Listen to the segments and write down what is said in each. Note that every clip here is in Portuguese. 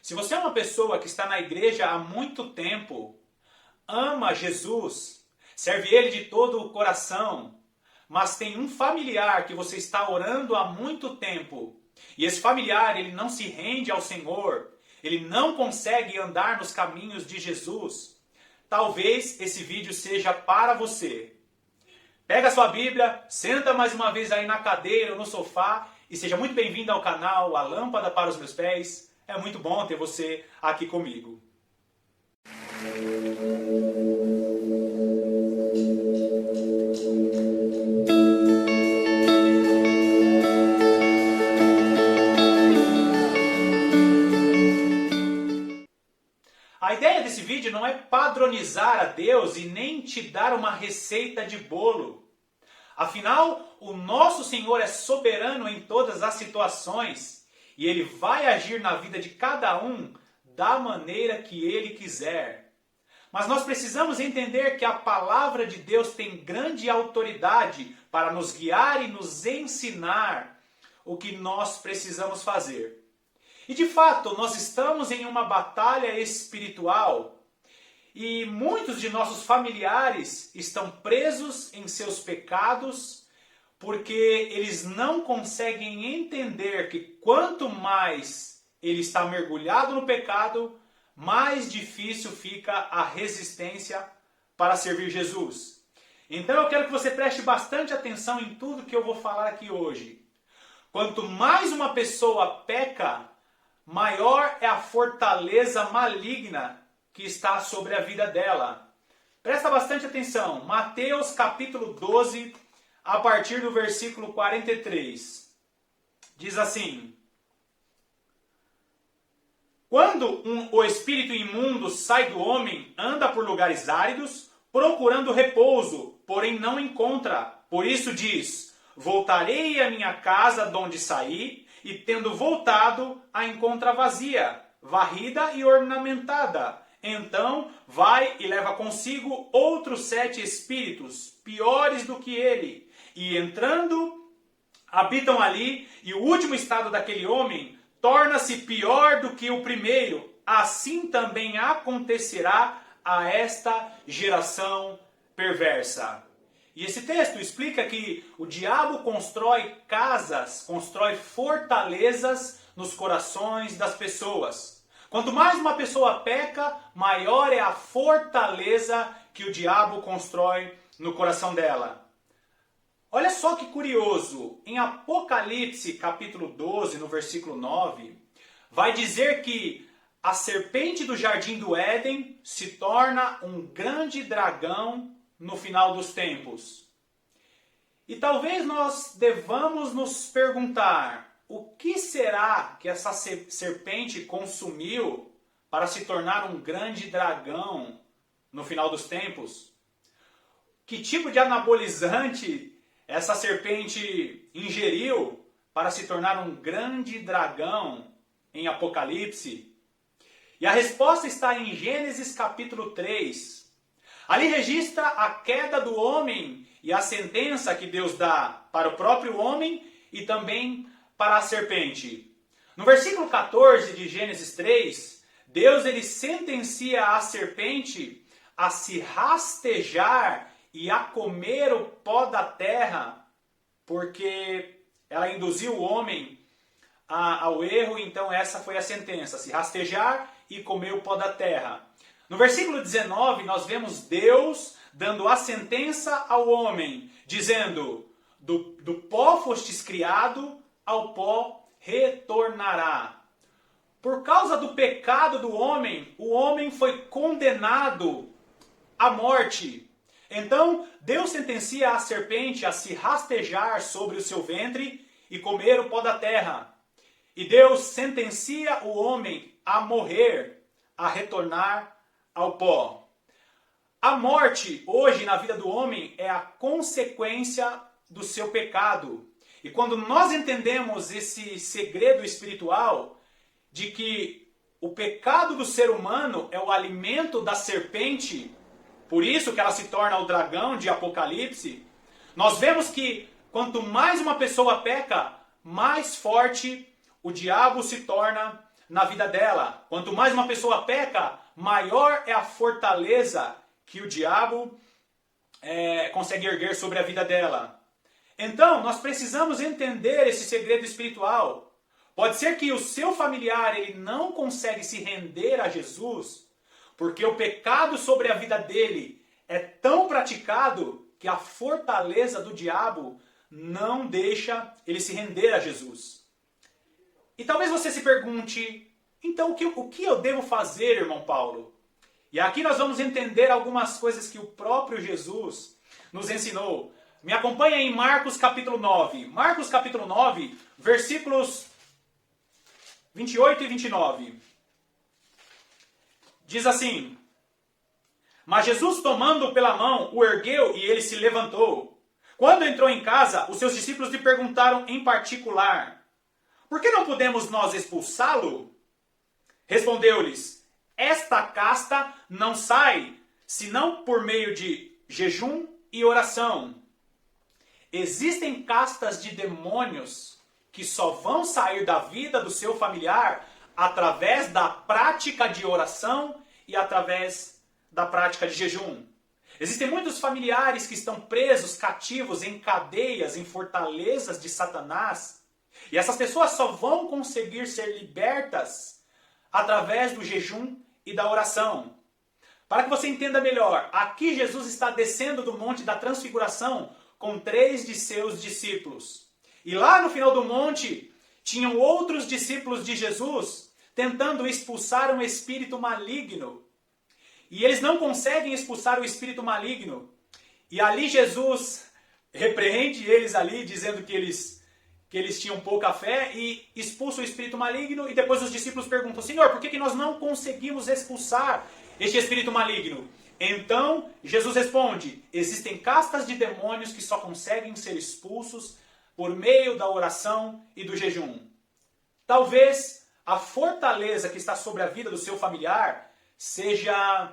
Se você é uma pessoa que está na igreja há muito tempo, ama Jesus, serve Ele de todo o coração, mas tem um familiar que você está orando há muito tempo, e esse familiar ele não se rende ao Senhor, ele não consegue andar nos caminhos de Jesus, talvez esse vídeo seja para você. Pega a sua Bíblia, senta mais uma vez aí na cadeira ou no sofá e seja muito bem-vindo ao canal A Lâmpada para os Meus Pés. É muito bom ter você aqui comigo. A ideia desse vídeo não é padronizar a Deus e nem te dar uma receita de bolo. Afinal, o nosso Senhor é soberano em todas as situações e Ele vai agir na vida de cada um da maneira que Ele quiser. Mas nós precisamos entender que a palavra de Deus tem grande autoridade para nos guiar e nos ensinar o que nós precisamos fazer. E de fato, nós estamos em uma batalha espiritual e muitos de nossos familiares estão presos em seus pecados porque eles não conseguem entender que quanto mais ele está mergulhado no pecado, mais difícil fica a resistência para servir Jesus. Então eu quero que você preste bastante atenção em tudo que eu vou falar aqui hoje. Quanto mais uma pessoa peca, maior é a fortaleza maligna que está sobre a vida dela. Presta bastante atenção. Mateus capítulo 12, a partir do versículo 43. Diz assim: Quando o espírito imundo sai do homem, anda por lugares áridos, procurando repouso, porém não encontra. Por isso diz: Voltarei à minha casa de onde saí, e tendo voltado, a encontra vazia, varrida e ornamentada. Então vai e leva consigo outros 7 espíritos, piores do que ele, e entrando, habitam ali, e o último estado daquele homem torna-se pior do que o primeiro. Assim também acontecerá a esta geração perversa. E esse texto explica que o diabo constrói casas, constrói fortalezas nos corações das pessoas. Quanto mais uma pessoa peca, maior é a fortaleza que o diabo constrói no coração dela. Olha só que curioso, em Apocalipse capítulo 12, no versículo 9, vai dizer que a serpente do jardim do Éden se torna um grande dragão no final dos tempos. E talvez nós devamos nos perguntar, o que será que essa serpente consumiu para se tornar um grande dragão no final dos tempos? Que tipo de anabolizante essa serpente ingeriu para se tornar um grande dragão em Apocalipse? E a resposta está em Gênesis capítulo 3. Ali registra a queda do homem e a sentença que Deus dá para o próprio homem e também para a serpente. No versículo 14 de Gênesis 3, Deus ele sentencia a serpente a se rastejar e a comer o pó da terra, porque ela induziu o homem ao erro, então essa foi a sentença, se rastejar e comer o pó da terra. No versículo 19, nós vemos Deus dando a sentença ao homem, dizendo, do pó fostes criado, ao pó retornará. Por causa do pecado do homem, o homem foi condenado à morte. Então, Deus sentencia a serpente a se rastejar sobre o seu ventre e comer o pó da terra. E Deus sentencia o homem a morrer, a retornar ao pó. A morte, hoje, na vida do homem, é a consequência do seu pecado. E quando nós entendemos esse segredo espiritual de que o pecado do ser humano é o alimento da serpente, por isso que ela se torna o dragão de Apocalipse, nós vemos que quanto mais uma pessoa peca, mais forte o diabo se torna na vida dela. Quanto mais uma pessoa peca, maior é a fortaleza que o diabo consegue erguer sobre a vida dela. Então, nós precisamos entender esse segredo espiritual. Pode ser que o seu familiar ele não consegue se render a Jesus, porque o pecado sobre a vida dele é tão praticado que a fortaleza do diabo não deixa ele se render a Jesus. E talvez você se pergunte, então o que eu devo fazer, irmão Paulo? E aqui nós vamos entender algumas coisas que o próprio Jesus nos ensinou. Me acompanha em Marcos capítulo 9. Marcos capítulo 9, versículos 28 e 29. Diz assim: Mas Jesus, tomando-o pela mão, o ergueu e ele se levantou. Quando entrou em casa, os seus discípulos lhe perguntaram em particular: Por que não podemos nós expulsá-lo? Respondeu-lhes: Esta casta não sai, senão por meio de jejum e oração. Existem castas de demônios que só vão sair da vida do seu familiar através da prática de oração e através da prática de jejum. Existem muitos familiares que estão presos, cativos, em cadeias, em fortalezas de Satanás. E essas pessoas só vão conseguir ser libertas através do jejum e da oração. Para que você entenda melhor, aqui Jesus está descendo do Monte da Transfiguração com 3 de seus discípulos. E lá no final do monte, tinham outros discípulos de Jesus tentando expulsar um espírito maligno. E eles não conseguem expulsar o espírito maligno. E ali Jesus repreende eles ali, dizendo que eles tinham pouca fé, e expulsa o espírito maligno. E depois os discípulos perguntam: Senhor, por que nós não conseguimos expulsar este espírito maligno? Então Jesus responde: existem castas de demônios que só conseguem ser expulsos por meio da oração e do jejum. Talvez a fortaleza que está sobre a vida do seu familiar seja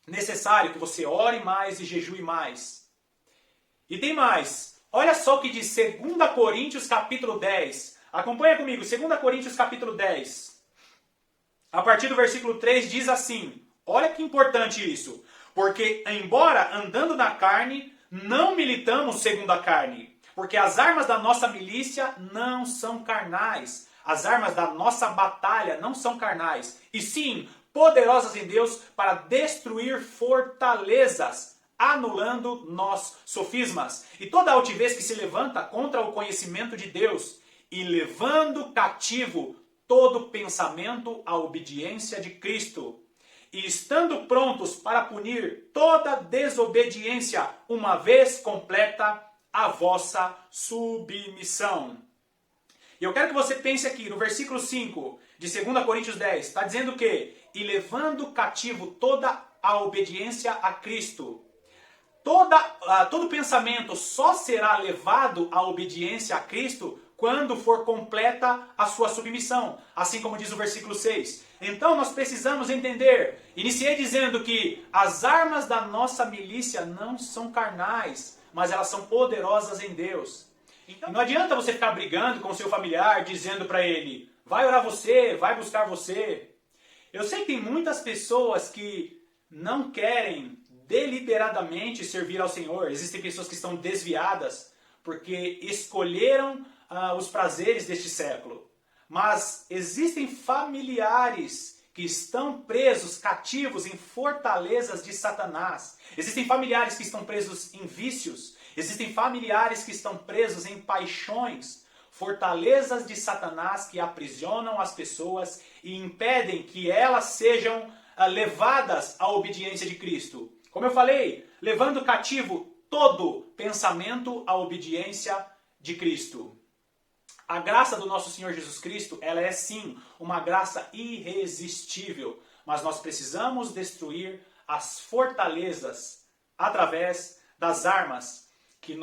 necessário que você ore mais e jejue mais. E tem mais. Olha só o que diz 2 Coríntios capítulo 10. Acompanha comigo, 2 Coríntios capítulo 10. A partir do versículo 3 diz assim: olha que importante isso. Porque, embora andando na carne, não militamos segundo a carne. Porque as armas da nossa milícia não são carnais. As armas da nossa batalha não são carnais. E sim, poderosas em Deus para destruir fortalezas, anulando nós sofismas. E toda altivez que se levanta contra o conhecimento de Deus. E levando cativo todo pensamento à obediência de Cristo. E estando prontos para punir toda desobediência, uma vez completa a vossa submissão. E eu quero que você pense aqui no versículo 5 de 2 Coríntios 10. Está dizendo o quê? E levando cativo toda a obediência a Cristo. Todo pensamento só será levado à obediência a Cristo quando for completa a sua submissão. Assim como diz o versículo 6. Então nós precisamos entender. Iniciei dizendo que as armas da nossa milícia não são carnais, mas elas são poderosas em Deus. Então não adianta você ficar brigando com o seu familiar, dizendo para ele: vai orar você, vai buscar você. Eu sei que tem muitas pessoas que não querem deliberadamente servir ao Senhor. Existem pessoas que estão desviadas porque escolheram os prazeres deste século. Mas existem familiares que estão presos, cativos em fortalezas de Satanás. Existem familiares que estão presos em vícios. Existem familiares que estão presos em paixões. Fortalezas de Satanás que aprisionam as pessoas e impedem que elas sejam levadas à obediência de Cristo. Como eu falei, levando cativo todo pensamento à obediência de Cristo. A graça do nosso Senhor Jesus Cristo, ela é sim uma graça irresistível, mas nós precisamos destruir as fortalezas através das armas que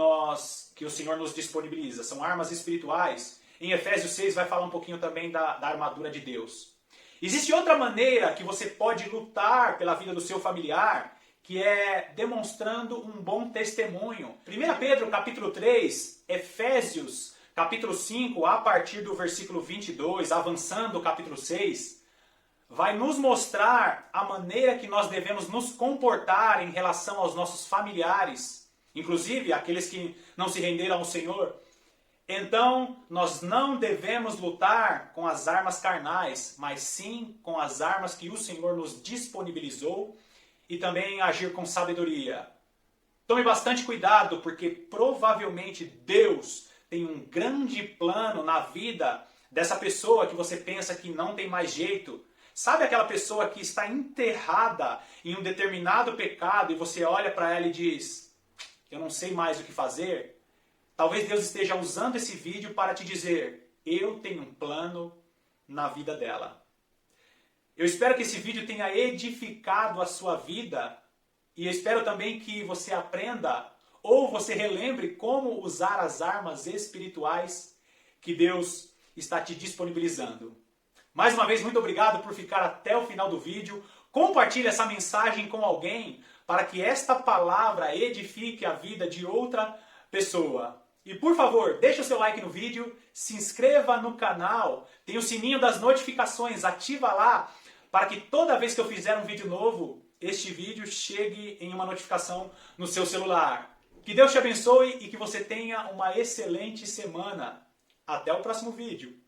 o Senhor nos disponibiliza. São armas espirituais. Em Efésios 6 vai falar um pouquinho também da armadura de Deus. Existe outra maneira que você pode lutar pela vida do seu familiar, que é demonstrando um bom testemunho. 1 Pedro capítulo 3, Efésios capítulo 5, a partir do versículo 22, avançando o capítulo 6, vai nos mostrar a maneira que nós devemos nos comportar em relação aos nossos familiares, inclusive aqueles que não se renderam ao Senhor. Então, nós não devemos lutar com as armas carnais, mas sim com as armas que o Senhor nos disponibilizou e também agir com sabedoria. Tome bastante cuidado, porque provavelmente Deus tem um grande plano na vida dessa pessoa que você pensa que não tem mais jeito. Sabe aquela pessoa que está enterrada em um determinado pecado e você olha para ela e diz: eu não sei mais o que fazer? Talvez Deus esteja usando esse vídeo para te dizer: eu tenho um plano na vida dela. Eu espero que esse vídeo tenha edificado a sua vida e eu espero também que você aprenda ou você relembre como usar as armas espirituais que Deus está te disponibilizando. Mais uma vez, muito obrigado por ficar até o final do vídeo. Compartilhe essa mensagem com alguém para que esta palavra edifique a vida de outra pessoa. E por favor, deixe o seu like no vídeo, se inscreva no canal, tem o sininho das notificações, ativa lá, para que toda vez que eu fizer um vídeo novo, este vídeo chegue em uma notificação no seu celular. Que Deus te abençoe e que você tenha uma excelente semana. Até o próximo vídeo.